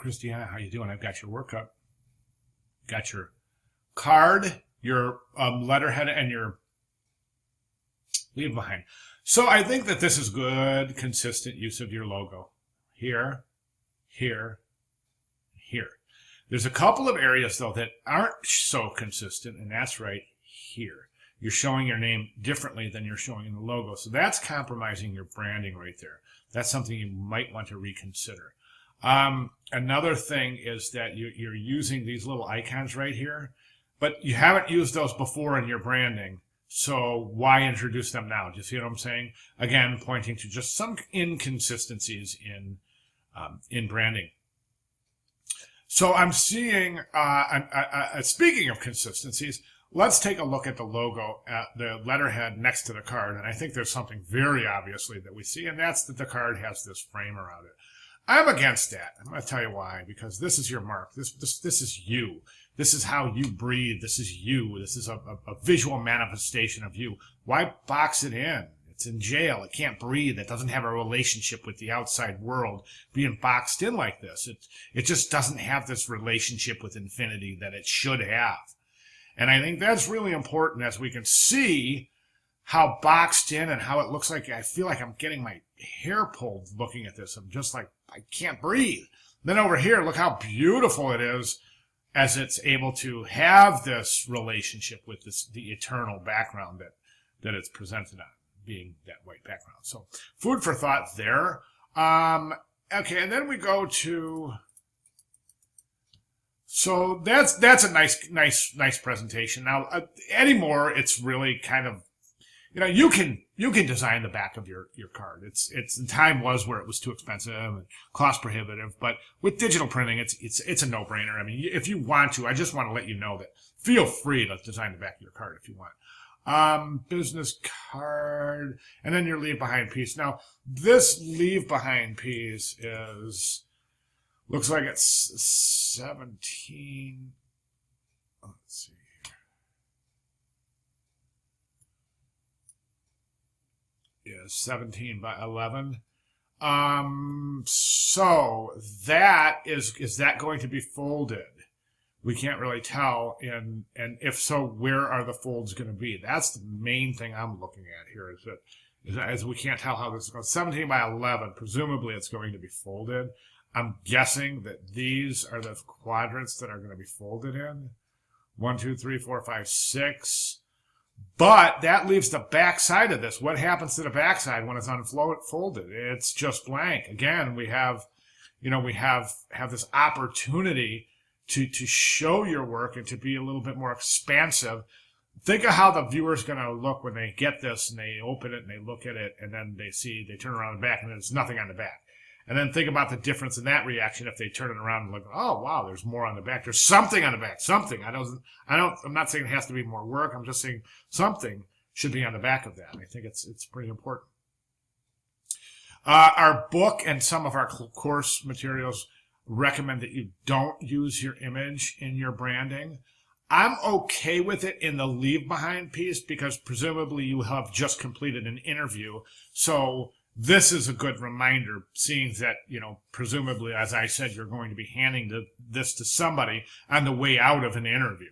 Christiana, how you doing? I've got your workup. Got your card, your letterhead, and your leave behind. So I think that this is good, consistent use of your logo. Here, here, here. There's a couple of areas, though, that aren't so consistent, and that's right here. You're showing your name differently than you're showing in the logo. So that's compromising your branding right there. That's something you might want to reconsider. Another thing is that you're using these little icons right here, but you haven't used those before in your branding. So why introduce them now? Do you see what I'm saying? Again, pointing to just some inconsistencies in branding. So I'm seeing, speaking of consistencies, let's take a look at the logo, at the letterhead next to the card. And I think there's something very obviously that we see, and that's that the card has this frame around it. I'm against that. I'm going to tell you why. Because this is your mark. This is you. This is how you breathe. This is you. This is a visual manifestation of you. Why box it in? It's in jail. It can't breathe. It doesn't have a relationship with the outside world being boxed in like this. It just doesn't have this relationship with infinity that it should have. And I think that's really important, as we can see how boxed in and how it looks like. I feel like I'm getting my hair pulled looking at this. I'm just like, I can't breathe. Then over here, look how beautiful it is as it's able to have this relationship with the eternal background that it's presented on, being that white background. So food for thought there. Okay, and then we go to... So that's a nice presentation. Now, anymore, it's really kind of, you can design the back of your card. The time was where it was too expensive and cost prohibitive, but with digital printing, it's a no-brainer. I mean, if you want to, I just want to let you know that feel free to design the back of your card if you want. Business card, and then your leave behind piece. Now, this leave behind piece looks like it's 17. Let's see here. Yeah, 17 by 11. So that is that going to be folded? We can't really tell. And if so, where are the folds going to be? That's the main thing I'm looking at here. Is we can't tell how this is going. 17 by 11. Presumably, it's going to be folded. I'm guessing that these are the quadrants that are going to be folded in. 1, 2, 3, 4, 5, 6. But that leaves the back side of this. What happens to the back side when it's unfolded? It's just blank. Again, we have this opportunity to show your work and to be a little bit more expansive. Think of how the viewer's going to look when they get this and they open it and they look at it and then they turn around the back and there's nothing on the back. And then think about the difference in that reaction if they turn it around and look, oh wow, there's more on the back. There's something on the back. Something. I'm not saying it has to be more work. I'm just saying something should be on the back of that. I think it's pretty important. Our book and some of our course materials recommend that you don't use your image in your branding. I'm okay with it in the leave behind piece because presumably you have just completed an interview. So this is a good reminder, seeing that, presumably, as I said, you're going to be handing this to somebody on the way out of an interview.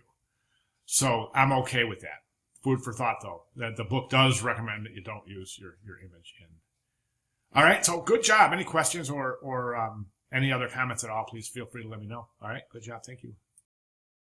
So I'm okay with that. Food for thought, though, that the book does recommend that you don't use your image in. All right, so good job. Any questions or any other comments at all, please feel free to let me know. All right, good job. Thank you.